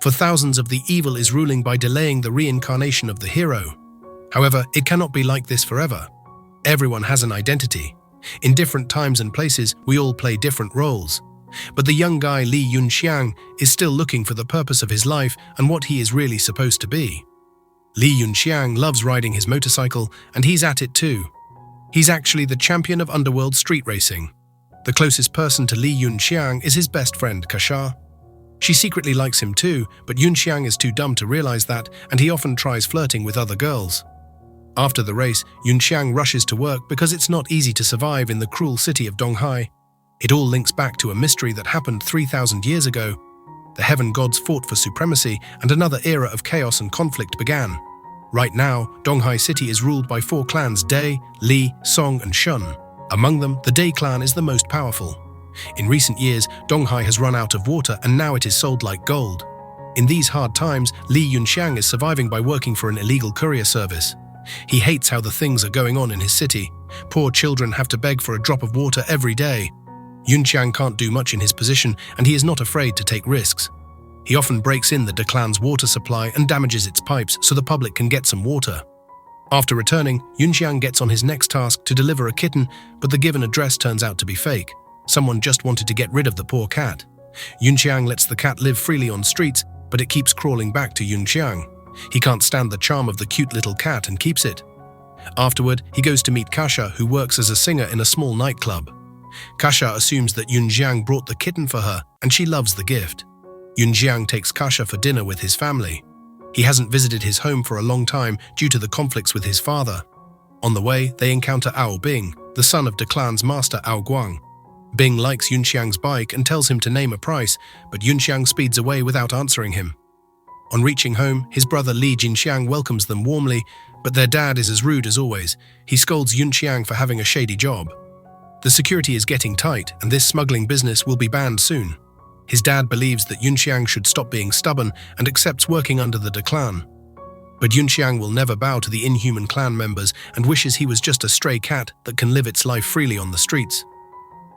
For thousands of the evil is ruling by delaying the reincarnation of the hero. However, it cannot be like this forever. Everyone has an identity. In different times and places, we all play different roles. But the young guy Li Yunxiang is still looking for the purpose of his life and what he is really supposed to be. Li Yunxiang loves riding his motorcycle, and he's at it too. He's actually the champion of underworld street racing. The closest person to Li Yunxiang is his best friend, Kasha. She secretly likes him too, but Yunxiang is too dumb to realize that, and he often tries flirting with other girls. After the race, Yunxiang rushes to work because it's not easy to survive in the cruel city of Donghai. It all links back to a mystery that happened 3,000 years ago. The heaven gods fought for supremacy, and another era of chaos and conflict began. Right now, Donghai City is ruled by 4 clans: Dai, Li, Song, and Shun. Among them, the Dai clan is the most powerful. In recent years, Donghai has run out of water and now it is sold like gold. In these hard times, Li Yunxiang is surviving by working for an illegal courier service. He hates how the things are going on in his city. Poor children have to beg for a drop of water every day. Yunxiang can't do much in his position, and he is not afraid to take risks. He often breaks in the Dai clan's water supply and damages its pipes so the public can get some water. After returning, Yunxiang gets on his next task to deliver a kitten, but the given address turns out to be fake. Someone just wanted to get rid of the poor cat. Yunxiang lets the cat live freely on streets, but it keeps crawling back to Yunxiang. He can't stand the charm of the cute little cat and keeps it. Afterward, he goes to meet Kasha, who works as a singer in a small nightclub. Kasha assumes that Yunxiang brought the kitten for her, and she loves the gift. Yunxiang takes Kasha for dinner with his family. He hasn't visited his home for a long time due to the conflicts with his father. On the way, they encounter Ao Bing, the son of Dai clan's master Ao Guang. Bing likes Yunxiang's bike and tells him to name a price, but Yunxiang speeds away without answering him. On reaching home, his brother Li Jinxiang welcomes them warmly, but their dad is as rude as always. He scolds Yunxiang for having a shady job. The security is getting tight, and this smuggling business will be banned soon. His dad believes that Yunxiang should stop being stubborn and accepts working under the Dai clan. But Yunxiang will never bow to the inhuman clan members and wishes he was just a stray cat that can live its life freely on the streets.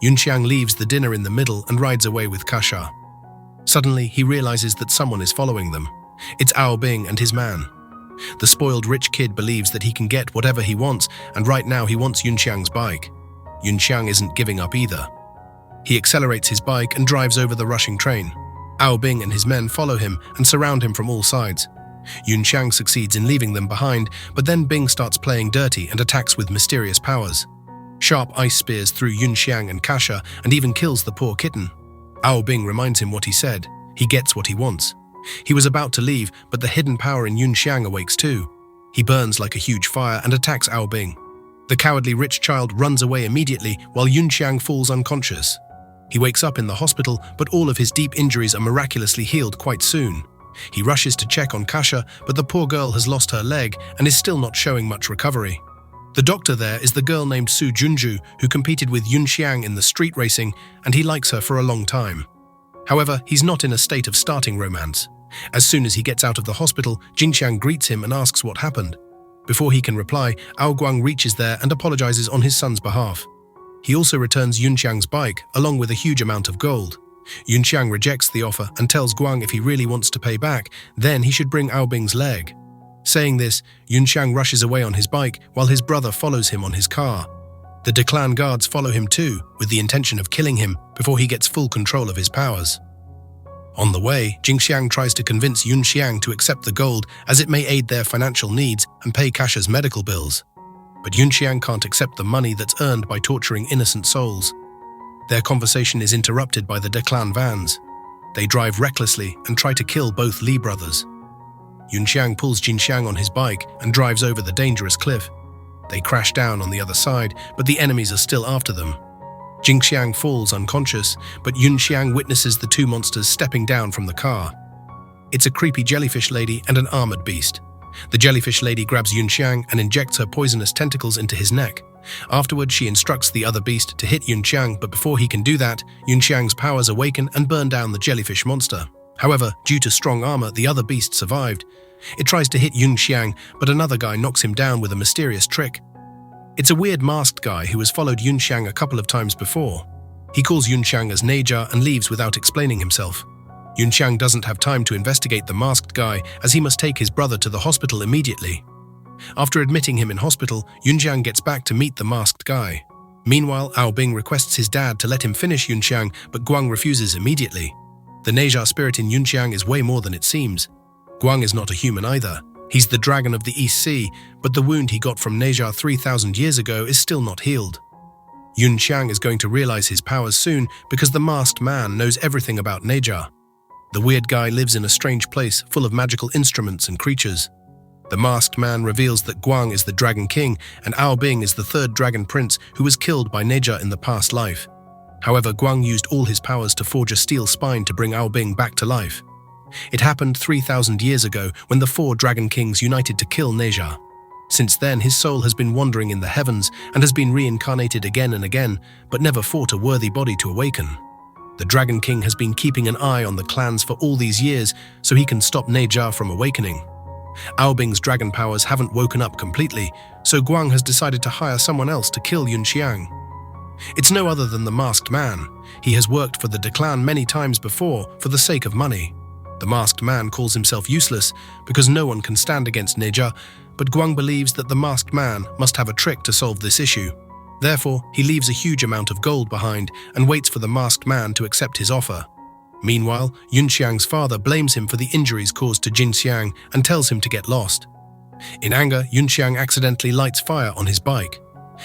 Yunxiang leaves the dinner in the middle and rides away with Kasha. Suddenly, he realizes that someone is following them. It's Ao Bing and his man. The spoiled rich kid believes that he can get whatever he wants, and right now he wants Yunxiang's bike. Yunxiang isn't giving up either. He accelerates his bike and drives over the rushing train. Ao Bing and his men follow him and surround him from all sides. Yunxiang succeeds in leaving them behind, but then Bing starts playing dirty and attacks with mysterious powers. Sharp ice spears through Yunxiang and Kasha and even kills the poor kitten. Ao Bing reminds him what he said. He gets what he wants. He was about to leave, but the hidden power in Yunxiang awakes too. He burns like a huge fire and attacks Ao Bing. The cowardly rich child runs away immediately while Yunxiang falls unconscious. He wakes up in the hospital, but all of his deep injuries are miraculously healed quite soon. He rushes to check on Kasha, but the poor girl has lost her leg and is still not showing much recovery. The doctor there is the girl named Su Junju, who competed with Yunxiang in the street racing, and he likes her for a long time. However, he's not in a state of starting romance. As soon as he gets out of the hospital, Jinxiang greets him and asks what happened. Before he can reply, Ao Guang reaches there and apologizes on his son's behalf. He also returns Yunxiang's bike, along with a huge amount of gold. Yunxiang rejects the offer and tells Guang if he really wants to pay back, then he should bring Ao Bing's leg. Saying this, Yunxiang rushes away on his bike while his brother follows him on his car. The Dai clan guards follow him too, with the intention of killing him before he gets full control of his powers. On the way, Jinxiang tries to convince Yunxiang to accept the gold as it may aid their financial needs and pay Kasha's medical bills. But Yunxiang can't accept the money that's earned by torturing innocent souls. Their conversation is interrupted by the Dai clan vans. They drive recklessly and try to kill both Li brothers. Yunxiang pulls Jinxiang on his bike and drives over the dangerous cliff. They crash down on the other side, but the enemies are still after them. Jinxiang falls unconscious, but Yunxiang witnesses the two monsters stepping down from the car. It's a creepy jellyfish lady and an armored beast. The jellyfish lady grabs Yunxiang and injects her poisonous tentacles into his neck. Afterward, she instructs the other beast to hit Yunxiang, but before he can do that, Yunxiang's powers awaken and burn down the jellyfish monster. However, due to strong armor, the other beast survived. It tries to hit Yunxiang, but another guy knocks him down with a mysterious trick. It's a weird masked guy who has followed Yunxiang a couple of times before. He calls Yunxiang as Nezha and leaves without explaining himself. Yunxiang doesn't have time to investigate the masked guy as he must take his brother to the hospital immediately. After admitting him in hospital, Yunxiang gets back to meet the masked guy. Meanwhile, Aobing requests his dad to let him finish Yunxiang, but Guang refuses immediately. The Nezha spirit in Yunxiang is way more than it seems. Guang is not a human either. He's the dragon of the East Sea, but the wound he got from Nezha 3,000 years ago is still not healed. Yunxiang is going to realize his powers soon because the masked man knows everything about Nezha. The weird guy lives in a strange place full of magical instruments and creatures. The masked man reveals that Guang is the Dragon King and Aobing is the third Dragon Prince who was killed by Nezha in the past life. However, Guang used all his powers to forge a steel spine to bring Aobing back to life. It happened 3,000 years ago when the 4 Dragon Kings united to kill Nezha. Since then, his soul has been wandering in the heavens and has been reincarnated again and again, but never fought a worthy body to awaken. The Dragon King has been keeping an eye on the clans for all these years so he can stop Nezha from awakening. Aobing's dragon powers haven't woken up completely, so Guang has decided to hire someone else to kill Yunxiang. It's no other than the masked man. He has worked for the clan many times before for the sake of money. The masked man calls himself useless because no one can stand against Nezha, but Guang believes that the masked man must have a trick to solve this issue. Therefore, he leaves a huge amount of gold behind and waits for the masked man to accept his offer. Meanwhile, Yunxiang's father blames him for the injuries caused to Jinxiang and tells him to get lost. In anger, Yunxiang accidentally lights fire on his bike.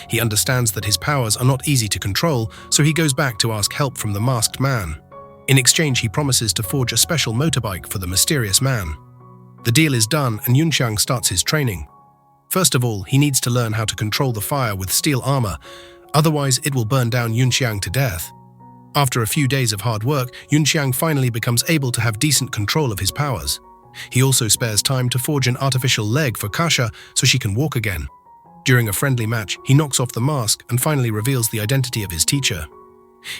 He understands that his powers are not easy to control, so he goes back to ask help from the masked man. In exchange, he promises to forge a special motorbike for the mysterious man. The deal is done and Yunxiang starts his training. First of all, he needs to learn how to control the fire with steel armor, otherwise it will burn down Yunxiang to death. After a few days of hard work, Yunxiang finally becomes able to have decent control of his powers. He also spares time to forge an artificial leg for Kasha so she can walk again. During a friendly match, he knocks off the mask and finally reveals the identity of his teacher.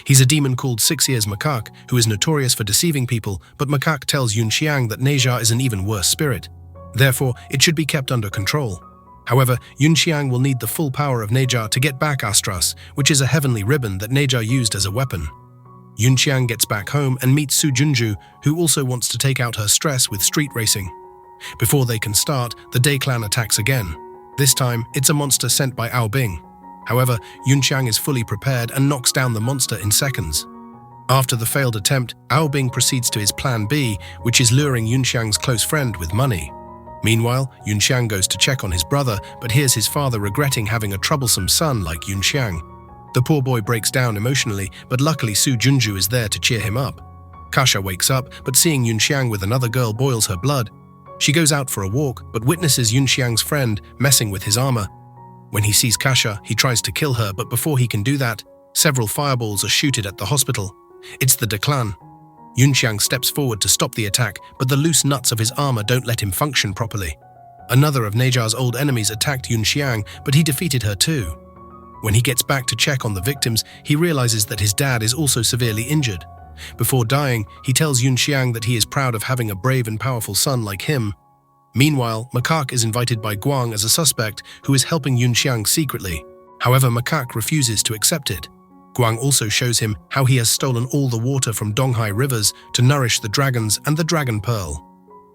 He's a demon called 6 Ears Macaque, who is notorious for deceiving people, but Macaque tells Yunxiang that Nezha is an even worse spirit. Therefore, it should be kept under control. However, Yunxiang will need the full power of Nezha to get back Astras, which is a heavenly ribbon that Nezha used as a weapon. Yunxiang gets back home and meets Su Junju, who also wants to take out her stress with street racing. Before they can start, the Day Clan attacks again. This time, it's a monster sent by Aobing. However, Yunxiang is fully prepared and knocks down the monster in seconds. After the failed attempt, Aobing proceeds to his plan B, which is luring Yunxiang's close friend with money. Meanwhile, Yunxiang goes to check on his brother, but hears his father regretting having a troublesome son like Yunxiang. The poor boy breaks down emotionally, but luckily Su Junju is there to cheer him up. Kasha wakes up, but seeing Yunxiang with another girl boils her blood. She goes out for a walk, but witnesses Yunxiang's friend messing with his armor. When he sees Kasha, he tries to kill her, but before he can do that, several fireballs are shooted at the hospital. It's the Declan. Yunxiang steps forward to stop the attack, but the loose nuts of his armor don't let him function properly. Another of Nezha's old enemies attacked Yunxiang, but he defeated her too. When he gets back to check on the victims, he realizes that his dad is also severely injured. Before dying, he tells Yunxiang that he is proud of having a brave and powerful son like him. Meanwhile, Macaque is invited by Guang as a suspect who is helping Yunxiang secretly. However, Macaque refuses to accept it. Guang also shows him how he has stolen all the water from Donghai rivers to nourish the dragons and the Dragon Pearl.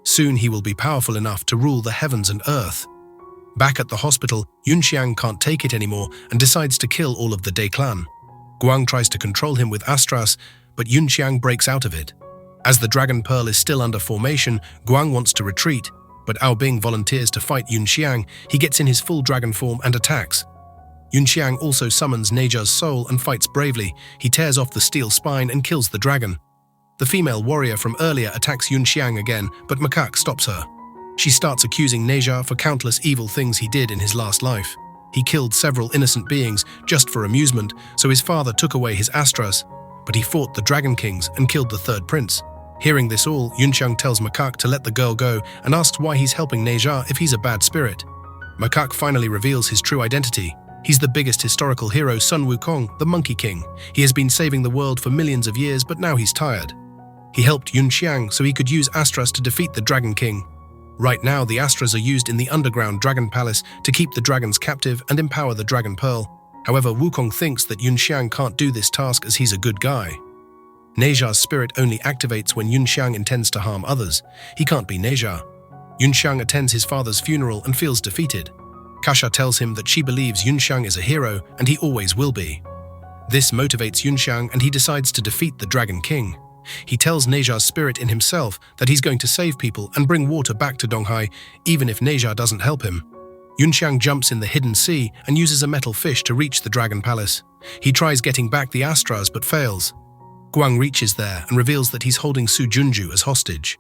Soon he will be powerful enough to rule the heavens and earth. Back at the hospital, Yunxiang can't take it anymore and decides to kill all of the Day Clan. Guang tries to control him with Astras, but Yunxiang breaks out of it. As the Dragon Pearl is still under formation, Guang wants to retreat, but Aobing volunteers to fight Yunxiang. He gets in his full dragon form and attacks. Yunxiang also summons Nezha's soul and fights bravely. He tears off the steel spine and kills the dragon. The female warrior from earlier attacks Yunxiang again, but Macaque stops her. She starts accusing Nezha for countless evil things he did in his last life. He killed several innocent beings just for amusement, so his father took away his Astras, but he fought the Dragon Kings and killed the third prince. Hearing this all, Yunxiang tells Macaque to let the girl go and asks why he's helping Nezha if he's a bad spirit. Macaque finally reveals his true identity. He's the biggest historical hero, Sun Wukong, the Monkey King. He has been saving the world for millions of years, but now he's tired. He helped Yunxiang so he could use Astras to defeat the Dragon King. Right now, the Astras are used in the underground Dragon Palace to keep the dragons captive and empower the Dragon Pearl. However, Wukong thinks that Yunxiang can't do this task as he's a good guy. Nezha's spirit only activates when Yunxiang intends to harm others. He can't be Nezha. Yunxiang attends his father's funeral and feels defeated. Kasha tells him that she believes Yunxiang is a hero and he always will be. This motivates Yunxiang and he decides to defeat the Dragon King. He tells Nezha's spirit in himself that he's going to save people and bring water back to Donghai, even if Nezha doesn't help him. Yunxiang jumps in the hidden sea and uses a metal fish to reach the Dragon Palace. He tries getting back the Astras but fails. Guang reaches there and reveals that he's holding Su Junju as hostage.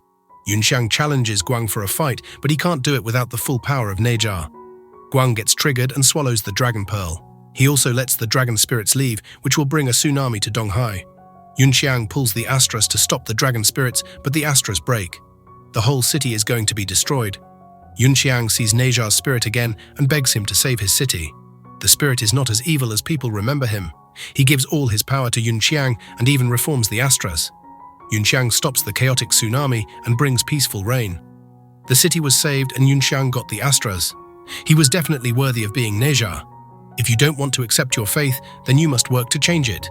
Yunxiang challenges Guang for a fight, but he can't do it without the full power of Nezha. Guang gets triggered and swallows the Dragon Pearl. He also lets the dragon spirits leave, which will bring a tsunami to Donghai. Yunxiang pulls the Astras to stop the dragon spirits, but the Astras break. The whole city is going to be destroyed. Yunxiang sees Nezha's spirit again and begs him to save his city. The spirit is not as evil as people remember him. He gives all his power to Yunxiang and even reforms the Astras. Yunxiang stops the chaotic tsunami and brings peaceful rain. The city was saved and Yunxiang got the Astras. He was definitely worthy of being Nezha. If you don't want to accept your faith, then you must work to change it.